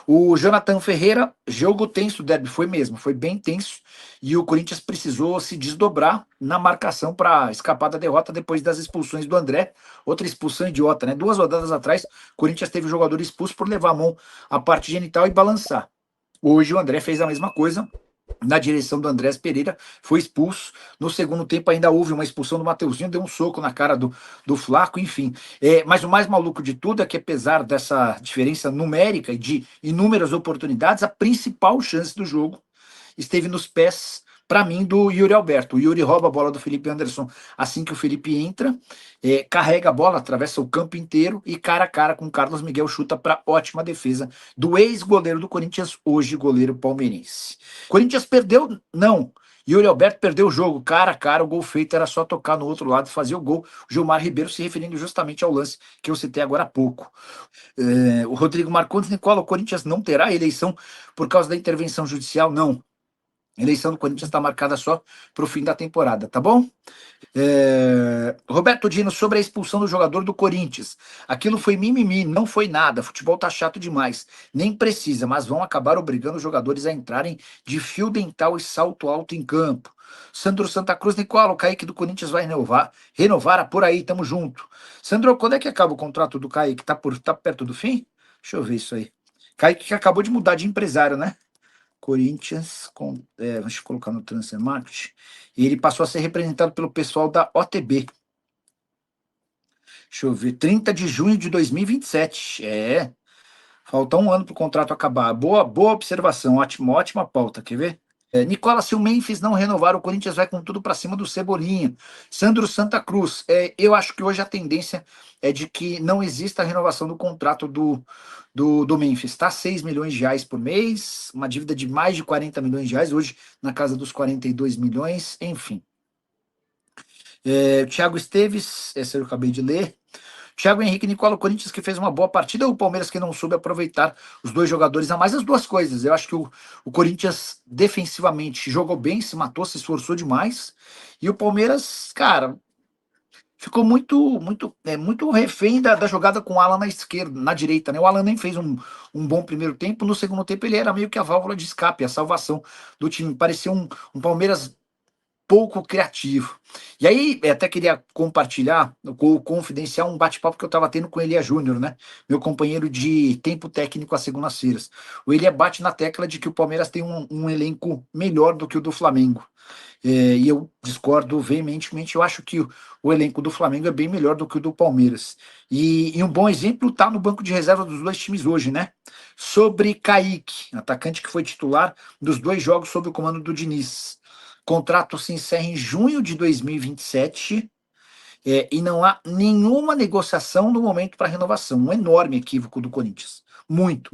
O Jonathan Ferreira, jogo tenso, o derby foi mesmo, foi bem tenso. E o Corinthians precisou se desdobrar na marcação para escapar da derrota depois das expulsões do André. Outra expulsão idiota, né? 2 rodadas atrás, o Corinthians teve o jogador expulso por levar a mão à parte genital e balançar. Hoje o André fez a mesma coisa na direção do Andrés Pereira, foi expulso. No segundo tempo ainda houve uma expulsão do Mateuzinho, deu um soco na cara do Flaco, enfim. Mas o mais maluco de tudo é que, apesar dessa diferença numérica e de inúmeras oportunidades, a principal chance do jogo esteve nos pés, para mim, do Yuri Alberto. O Yuri rouba a bola do Felipe Anderson assim que o Felipe entra, carrega a bola, atravessa o campo inteiro e cara a cara com o Carlos Miguel chuta para ótima defesa do ex-goleiro do Corinthians, hoje goleiro palmeirense. Corinthians perdeu? Não. Yuri Alberto perdeu o jogo, cara a cara, o gol feito era só tocar no outro lado e fazer o gol. Gilmar Ribeiro se referindo justamente ao lance que eu citei agora há pouco. O Rodrigo Marcondes, Nicola, o Corinthians não terá eleição por causa da intervenção judicial? Não. A eleição do Corinthians está marcada só para o fim da temporada, tá bom? Roberto Dino, sobre a expulsão do jogador do Corinthians. Aquilo foi mimimi, não foi nada. Futebol tá chato demais. Nem precisa, mas vão acabar obrigando os jogadores a entrarem de fio dental e salto alto em campo. Sandro Santa Cruz, Nicola, o Kaique do Corinthians vai renovar por aí, tamo junto. Sandro, quando é que acaba o contrato do Kaique? Tá perto do fim? Deixa eu ver isso aí. Kaique que acabou de mudar de empresário, né? Corinthians, deixa eu colocar no Transfer Market, e ele passou a ser representado pelo pessoal da OTB. Deixa eu ver, 30 de junho de 2027. Falta um ano para o contrato acabar. Boa observação, ótima pauta, quer ver? Nicola, se o Memphis não renovar, o Corinthians vai com tudo para cima do Cebolinha. Sandro Santa Cruz, eu acho que hoje a tendência é de que não exista a renovação do contrato do Memphis. Está 6 milhões de reais por mês, uma dívida de mais de 40 milhões de reais, hoje na casa dos 42 milhões, enfim. Thiago Esteves, esse eu acabei de ler. Thiago Henrique, Nicola, o Corinthians que fez uma boa partida, ou o Palmeiras que não soube aproveitar os dois jogadores a mais? As duas coisas. Eu acho que o Corinthians defensivamente jogou bem, se matou, se esforçou demais, e o Palmeiras, cara, ficou muito refém da jogada com o Alan na esquerda, na direita, né? O Alan nem fez um bom primeiro tempo, no segundo tempo ele era meio que a válvula de escape, a salvação do time. Parecia um Palmeiras pouco criativo. E aí, até queria compartilhar, confidenciar um bate-papo que eu estava tendo com o Elia Júnior, né? Meu companheiro de tempo técnico às segundas-feiras. O Elia bate na tecla de que o Palmeiras tem um elenco melhor do que o do Flamengo. E eu discordo veementemente. Eu acho que o elenco do Flamengo é bem melhor do que o do Palmeiras. E um bom exemplo está no banco de reserva dos dois times hoje, né? Sobre Kaique, atacante que foi titular dos 2 jogos sob o comando do Diniz. Contrato se encerra em junho de 2027 e não há nenhuma negociação no momento para renovação. Um enorme equívoco do Corinthians. Muito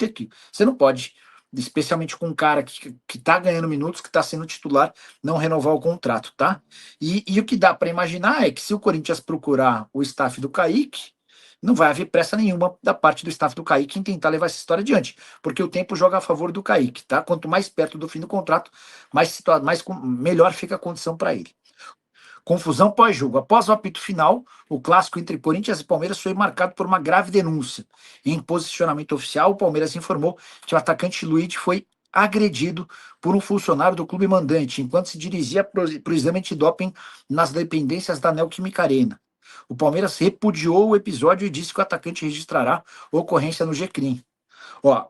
equívoco. Você não pode, especialmente com um cara que está ganhando minutos, que está sendo titular, não renovar o contrato, tá? E o que dá para imaginar é que se o Corinthians procurar o staff do Kaique, não vai haver pressa nenhuma da parte do staff do Kaique em tentar levar essa história adiante, porque o tempo joga a favor do Kaique, tá? Quanto mais perto do fim do contrato, melhor fica a condição para ele. Confusão pós-jogo. Após o apito final, o clássico entre Corinthians e Palmeiras foi marcado por uma grave denúncia. Em posicionamento oficial, o Palmeiras informou que o atacante Luiz foi agredido por um funcionário do clube mandante, enquanto se dirigia para o exame antidoping nas dependências da Neoquímica Arena. O Palmeiras repudiou o episódio e disse que o atacante registrará ocorrência no GCRIM.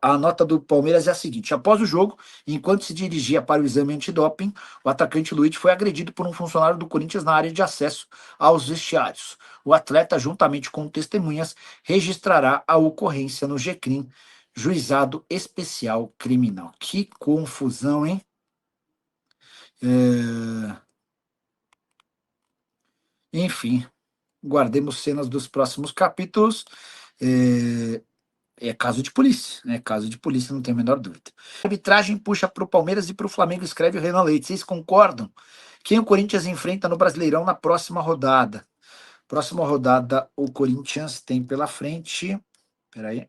A nota do Palmeiras é a seguinte: após o jogo, enquanto se dirigia para o exame antidoping, o atacante Luiz foi agredido por um funcionário do Corinthians na área de acesso aos vestiários. O atleta, juntamente com testemunhas, registrará a ocorrência no GCRIM, Juizado Especial Criminal. Que confusão, hein? Enfim, guardemos cenas dos próximos capítulos. É caso de polícia, né? Caso de polícia, não tem a menor dúvida. A arbitragem puxa para o Palmeiras e para o Flamengo, escreve o Renan Leite. Vocês concordam? Quem o Corinthians enfrenta no Brasileirão na próxima rodada? Próxima rodada, o Corinthians tem pela frente. Peraí.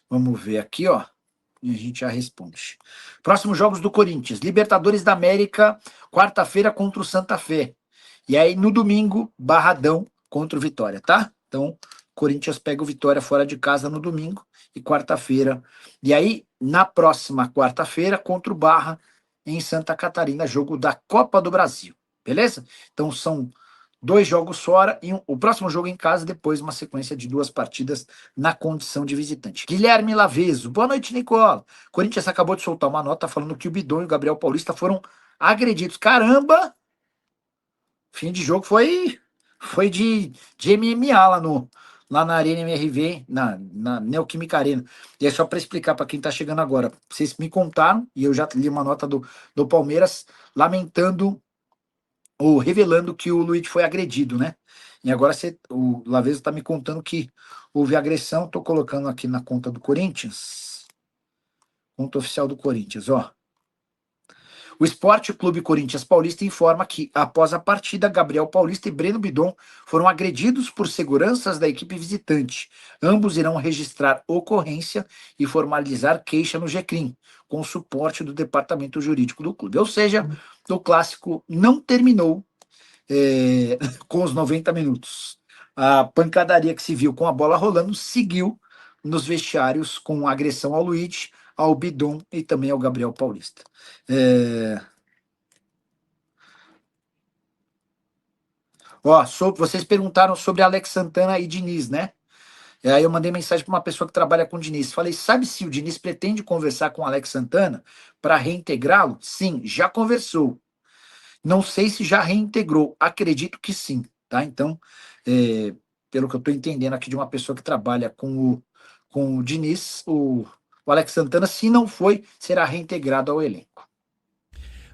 Vamos ver aqui, ó. E a gente já responde. Próximos jogos do Corinthians: Libertadores da América, quarta-feira contra o Santa Fé. E aí, no domingo, Barradão contra o Vitória, tá? Então, Corinthians pega o Vitória fora de casa no domingo e quarta-feira. E aí, na próxima quarta-feira, contra o Barra, em Santa Catarina, jogo da Copa do Brasil. Beleza? Então são 2 jogos fora e o próximo jogo em casa, depois uma sequência de 2 partidas na condição de visitante. Guilherme Laveso, boa noite, Nicola. Corinthians acabou de soltar uma nota falando que o Bidon e o Gabriel Paulista foram agredidos. Caramba! Fim de jogo foi de MMA lá na Arena MRV, na Neoquímica Arena. E é só para explicar para quem está chegando agora. Vocês me contaram, e eu já li uma nota do Palmeiras lamentando ou revelando que o Luiz foi agredido, né? E agora o Laveso está me contando que houve agressão. Estou colocando aqui na conta do Corinthians. Conta oficial do Corinthians, ó. O Esporte Clube Corinthians Paulista informa que, após a partida, Gabriel Paulista e Breno Bidon foram agredidos por seguranças da equipe visitante. Ambos irão registrar ocorrência e formalizar queixa no GCRIM, com suporte do departamento jurídico do clube. Ou seja, o clássico não terminou com os 90 minutos. A pancadaria que se viu com a bola rolando seguiu nos vestiários com agressão ao Luiz, ao Bidon e também ao Gabriel Paulista. Vocês perguntaram sobre Alex Santana e Diniz, né? Aí eu mandei mensagem para uma pessoa que trabalha com o Diniz. Falei, sabe se o Diniz pretende conversar com o Alex Santana para reintegrá-lo? Sim, já conversou. Não sei se já reintegrou. Acredito que sim, tá? Então, pelo que eu estou entendendo aqui de uma pessoa que trabalha com o Diniz, o Alex Santana, se não foi, será reintegrado ao elenco.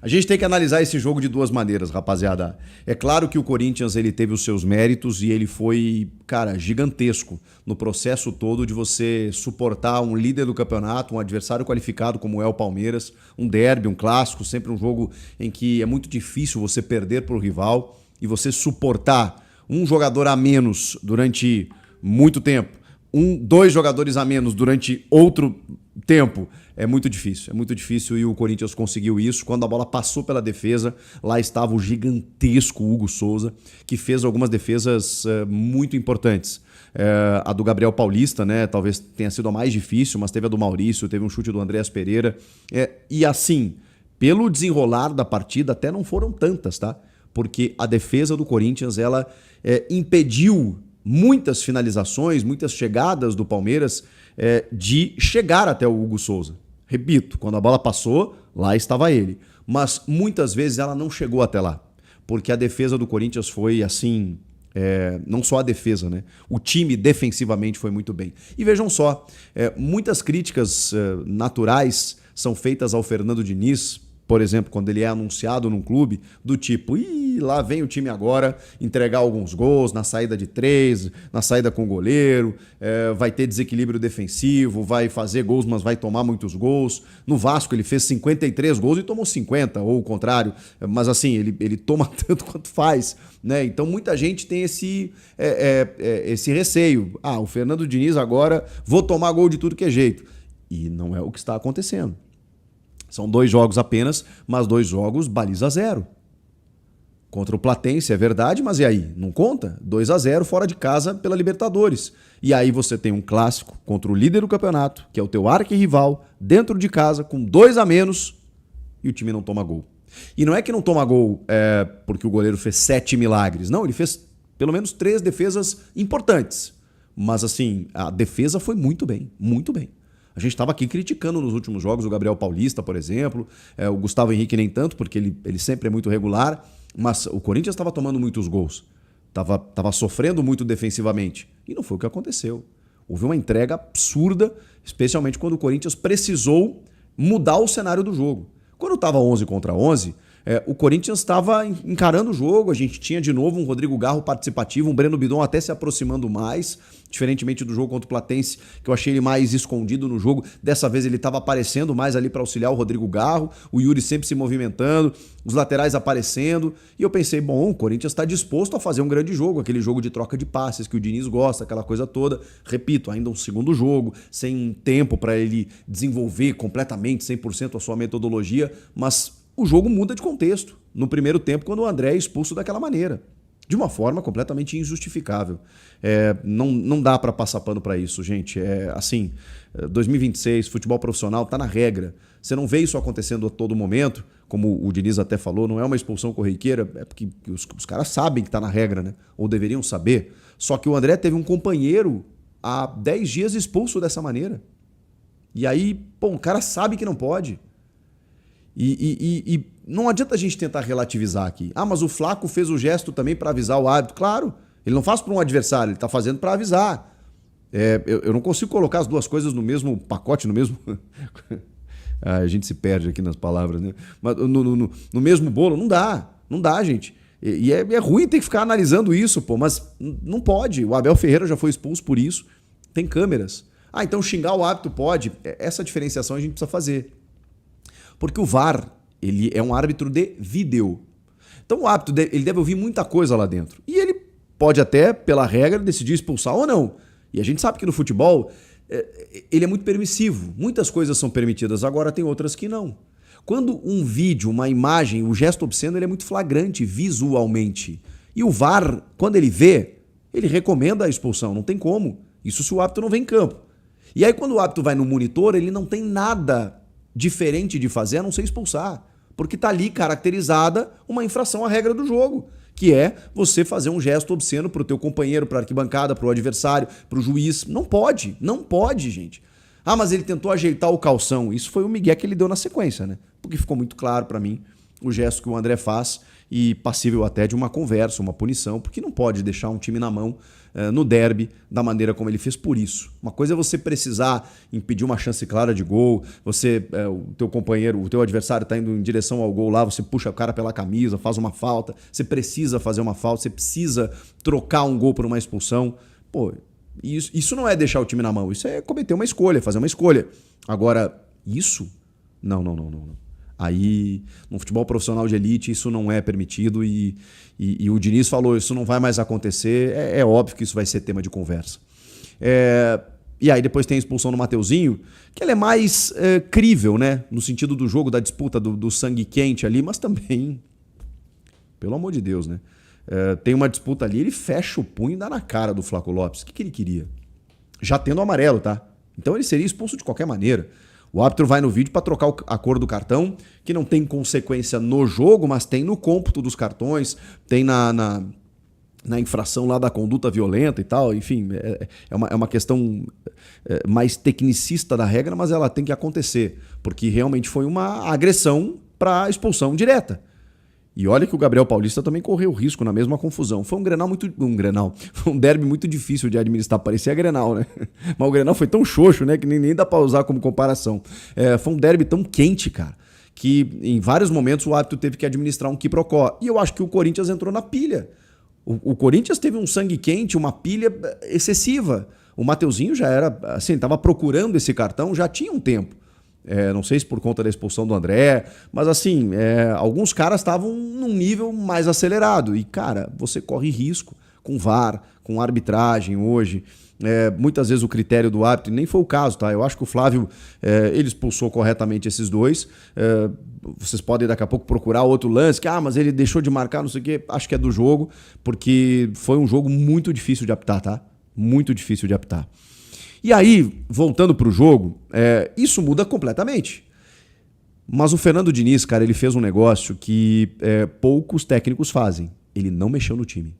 A gente tem que analisar esse jogo de 2 maneiras, rapaziada. É claro que o Corinthians ele teve os seus méritos e ele foi, cara, gigantesco no processo todo de você suportar um líder do campeonato, um adversário qualificado como é o Palmeiras, um derby, um clássico, sempre um jogo em que é muito difícil você perder para o rival e você suportar um jogador a menos durante muito tempo, 2 jogadores a menos durante outro tempo. É muito difícil e o Corinthians conseguiu isso. Quando a bola passou pela defesa, lá estava o gigantesco Hugo Souza, que fez algumas defesas muito importantes. A do Gabriel Paulista, né? Talvez tenha sido a mais difícil, mas teve a do Maurício, teve um chute do Andréas Pereira. E assim, pelo desenrolar da partida, até não foram tantas, tá? Porque a defesa do Corinthians, ela impediu muitas finalizações, muitas chegadas do Palmeiras de chegar até o Hugo Souza. Repito, quando a bola passou, lá estava ele. Mas muitas vezes ela não chegou até lá. Porque a defesa do Corinthians foi assim... não só a defesa, né? O time defensivamente foi muito bem. E vejam só, muitas críticas naturais são feitas ao Fernando Diniz, por exemplo, quando ele é anunciado num clube, do tipo, lá vem o time agora entregar alguns gols na saída de 3, na saída com o goleiro, vai ter desequilíbrio defensivo, vai fazer gols, mas vai tomar muitos gols. No Vasco ele fez 53 gols e tomou 50, ou o contrário, mas assim, ele toma tanto quanto faz, né? Então muita gente tem esse receio. O Fernando Diniz agora, vou tomar gol de tudo que é jeito. E não é o que está acontecendo. São 2 jogos apenas, mas 2 jogos baliza 0. Contra o Platense, é verdade, mas e aí? Não conta? 2-0 fora de casa pela Libertadores. E aí você tem um clássico contra o líder do campeonato, que é o teu arquirrival, dentro de casa, com 2 a menos, e o time não toma gol. E não é que não toma gol porque o goleiro fez 7 milagres. Não, ele fez pelo menos 3 defesas importantes. Mas assim, a defesa foi muito bem, muito bem. A gente estava aqui criticando nos últimos jogos o Gabriel Paulista, por exemplo, o Gustavo Henrique nem tanto, porque ele sempre é muito regular, mas o Corinthians estava tomando muitos gols, estava sofrendo muito defensivamente, e não foi o que aconteceu. Houve uma entrega absurda, especialmente quando o Corinthians precisou mudar o cenário do jogo. Quando estava 11 contra 11, o Corinthians estava encarando o jogo, a gente tinha de novo um Rodrigo Garro participativo, um Breno Bidon até se aproximando mais, diferentemente do jogo contra o Platense, que eu achei ele mais escondido no jogo. Dessa vez ele estava aparecendo mais ali para auxiliar o Rodrigo Garro, o Yuri sempre se movimentando, os laterais aparecendo, e eu pensei, bom, o Corinthians está disposto a fazer um grande jogo, aquele jogo de troca de passes que o Diniz gosta, aquela coisa toda. Repito, ainda um segundo jogo, sem tempo para ele desenvolver completamente, 100% a sua metodologia, mas o jogo muda de contexto no primeiro tempo quando o André é expulso daquela maneira. de uma forma completamente injustificável. Não dá para passar pano para isso, gente. 2026, futebol profissional está na regra. Você não vê isso acontecendo a todo momento, como o Diniz até falou, não é uma expulsão corriqueira, é porque os caras sabem que está na regra, né? Ou deveriam saber. Só que o André teve um companheiro há 10 dias expulso dessa maneira. E aí, o cara sabe que não pode. E não adianta a gente tentar relativizar aqui. Mas o Flaco fez o gesto também para avisar o árbitro. Claro, ele não faz para um adversário, ele está fazendo para avisar. Eu não consigo colocar as duas coisas no mesmo pacote, no mesmo... A gente se perde aqui nas palavras, né? Mas no mesmo bolo, não dá, gente. E é ruim ter que ficar analisando isso, mas não pode. O Abel Ferreira já foi expulso por isso. Tem câmeras. Então xingar o árbitro pode. Essa diferenciação a gente precisa fazer. Porque o VAR, ele é um árbitro de vídeo. Então o árbitro ele deve ouvir muita coisa lá dentro. E ele pode até, pela regra, decidir expulsar ou não. E a gente sabe que no futebol ele é muito permissivo. Muitas coisas são permitidas, agora tem outras que não. Quando um vídeo, uma imagem, o gesto obsceno, ele é muito flagrante visualmente. E o VAR, quando ele vê, ele recomenda a expulsão, não tem como. Isso se o árbitro não vem em campo. E aí quando o árbitro vai no monitor, ele não tem nada diferente de fazer a não ser expulsar. Porque está ali caracterizada uma infração à regra do jogo, que é você fazer um gesto obsceno para o teu companheiro, para a arquibancada, para o adversário, para o juiz. Não pode, gente. Mas ele tentou ajeitar o calção. Isso foi o migué que ele deu na sequência, né? Porque ficou muito claro para mim o gesto que o André faz e passível até de uma conversa, uma punição, porque não pode deixar um time na mão no derby da maneira como ele fez por isso. Uma coisa é você precisar impedir uma chance clara de gol, o teu companheiro, o teu adversário está indo em direção ao gol lá, você puxa o cara pela camisa, faz uma falta, você precisa fazer uma falta, você precisa trocar um gol por uma expulsão. Isso não é deixar o time na mão, isso é cometer uma escolha, fazer uma escolha. Agora, isso? Não. Aí, no futebol profissional de elite, isso não é permitido e o Diniz falou, isso não vai mais acontecer, é óbvio que isso vai ser tema de conversa. E aí depois tem a expulsão do Mateuzinho, que ela é mais crível, né? No sentido do jogo, da disputa, do sangue quente ali, mas também, pelo amor de Deus, né? Tem uma disputa ali, ele fecha o punho e dá na cara do Flaco Lopes. O que ele queria? Já tendo o amarelo, tá? Então ele seria expulso de qualquer maneira. O árbitro vai no vídeo para trocar a cor do cartão, que não tem consequência no jogo, mas tem no cômputo dos cartões, tem na infração lá da conduta violenta e tal. Enfim, é uma questão mais tecnicista da regra, mas ela tem que acontecer, porque realmente foi uma agressão para expulsão direta. E olha que o Gabriel Paulista também correu risco na mesma confusão. Foi foi um derby muito difícil de administrar, parecia Grenal, né? Mas o Grenal foi tão xoxo, né, que nem dá pra usar como comparação. Foi um derby tão quente, cara, que em vários momentos o árbitro teve que administrar um quiprocó. E eu acho que o Corinthians entrou na pilha. O Corinthians teve um sangue quente, uma pilha excessiva. O Mateuzinho já era, assim, estava procurando esse cartão, já tinha um tempo. Não sei se por conta da expulsão do André, mas assim, alguns caras estavam num nível mais acelerado. E, cara, você corre risco com VAR, com arbitragem hoje. Muitas vezes o critério do árbitro, nem foi o caso, tá? Eu acho que o Flávio, ele expulsou corretamente esses dois. Vocês podem daqui a pouco procurar outro lance, mas ele deixou de marcar, não sei o quê. Acho que é do jogo, porque foi um jogo muito difícil de apitar, tá? Muito difícil de apitar. E aí, voltando para o jogo, isso muda completamente. Mas o Fernando Diniz, cara, ele fez um negócio que poucos técnicos fazem. Ele não mexeu no time.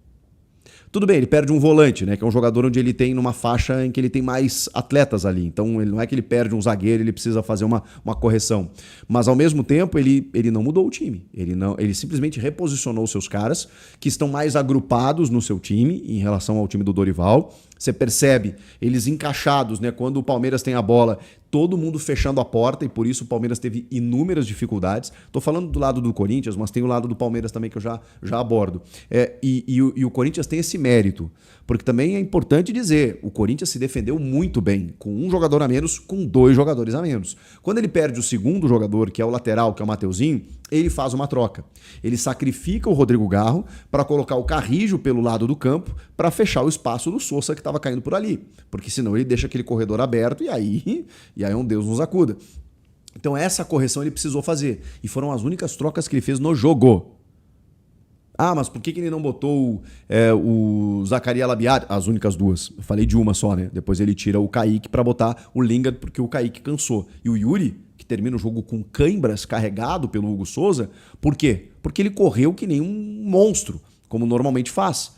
Tudo bem, ele perde um volante, né? Que é um jogador onde ele tem numa faixa em que ele tem mais atletas ali. Então, ele não é que ele perde um zagueiro, ele precisa fazer uma correção. Mas, ao mesmo tempo, ele não mudou o time. Ele simplesmente reposicionou os seus caras, que estão mais agrupados no seu time, em relação ao time do Dorival. Você percebe eles encaixados, né? Quando o Palmeiras tem a bola, todo mundo fechando a porta, e por isso o Palmeiras teve inúmeras dificuldades. Estou falando do lado do Corinthians, mas tem o lado do Palmeiras também que eu já abordo. E o Corinthians tem esse mérito, porque também é importante dizer, o Corinthians se defendeu muito bem, com um jogador a menos, com 2 jogadores a menos. Quando ele perde o segundo jogador, que é o lateral, que é o Mateuzinho, ele faz uma troca. Ele sacrifica o Rodrigo Garro para colocar o Carrijo pelo lado do campo para fechar o espaço do Sousa que estava caindo por ali. Porque senão ele deixa aquele corredor aberto e aí um Deus nos acuda. Então essa correção ele precisou fazer. E foram as únicas trocas que ele fez no jogo. Ah, mas por que ele não botou o Zaccaria Labiat? As únicas duas. Eu falei de uma só, né? Depois ele tira o Kaique pra botar o Lingard, porque o Kaique cansou. E o Yuri, que termina o jogo com cãibras, carregado pelo Hugo Souza, por quê? Porque ele correu que nem um monstro, como normalmente faz.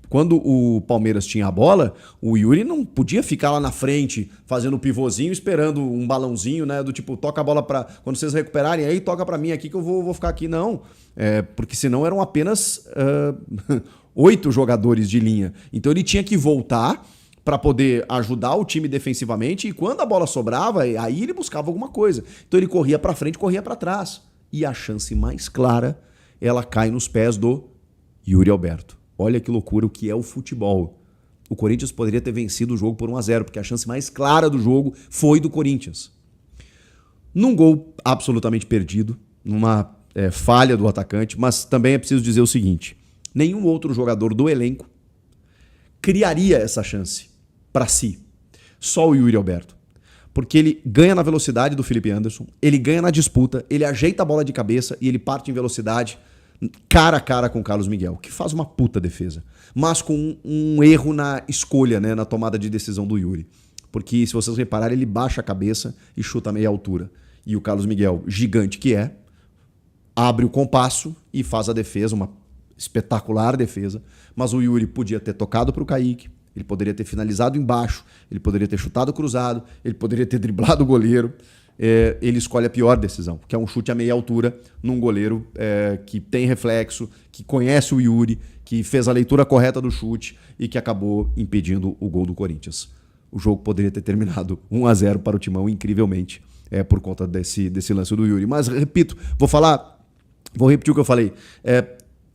Quando o Palmeiras tinha a bola, o Yuri não podia ficar lá na frente fazendo o pivôzinho, esperando um balãozinho, né? Do tipo, toca a bola pra. Quando vocês recuperarem aí, toca pra mim aqui que eu vou ficar aqui. Não. Porque senão eram apenas 8 jogadores de linha. Então ele tinha que voltar para poder ajudar o time defensivamente e quando a bola sobrava, aí ele buscava alguma coisa. Então ele corria pra frente, corria pra trás. E a chance mais clara, ela cai nos pés do Yuri Alberto. Olha que loucura o que é o futebol. O Corinthians poderia ter vencido o jogo por 1-0, porque a chance mais clara do jogo foi do Corinthians. Num gol absolutamente perdido, numa falha do atacante, mas também é preciso dizer o seguinte, nenhum outro jogador do elenco criaria essa chance para si. Só o Yuri Alberto. Porque ele ganha na velocidade do Felipe Anderson, ele ganha na disputa, ele ajeita a bola de cabeça e ele parte em velocidade cara a cara com o Carlos Miguel, que faz uma puta defesa, mas com um erro na escolha, né, na tomada de decisão do Yuri. Porque, se vocês repararem, ele baixa a cabeça e chuta a meia altura. E o Carlos Miguel, gigante que é, abre o compasso e faz a defesa, uma espetacular defesa. Mas o Yuri podia ter tocado para o Kaique, ele poderia ter finalizado embaixo, ele poderia ter chutado cruzado, ele poderia ter driblado o goleiro. Ele escolhe a pior decisão, que é um chute a meia altura num goleiro que tem reflexo, que conhece o Yuri, que fez a leitura correta do chute e que acabou impedindo o gol do Corinthians. O jogo poderia ter terminado 1-0 para o Timão, incrivelmente, por conta desse lance do Yuri. Mas, repito, vou repetir o que eu falei.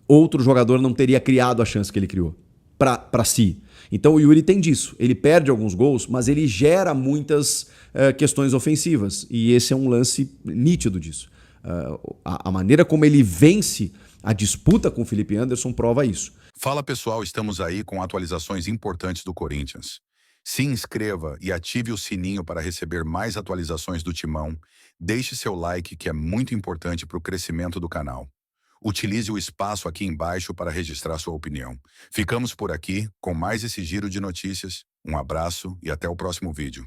Outro jogador não teria criado a chance que ele criou para si. Então o Yuri tem disso. Ele perde alguns gols, mas ele gera muitas questões ofensivas. E esse é um lance nítido disso. A maneira como ele vence a disputa com o Felipe Anderson prova isso. Fala pessoal, estamos aí com atualizações importantes do Corinthians. Se inscreva e ative o sininho para receber mais atualizações do Timão. Deixe seu like, que é muito importante para o crescimento do canal. Utilize o espaço aqui embaixo para registrar sua opinião. Ficamos por aqui com mais esse giro de notícias. Um abraço e até o próximo vídeo.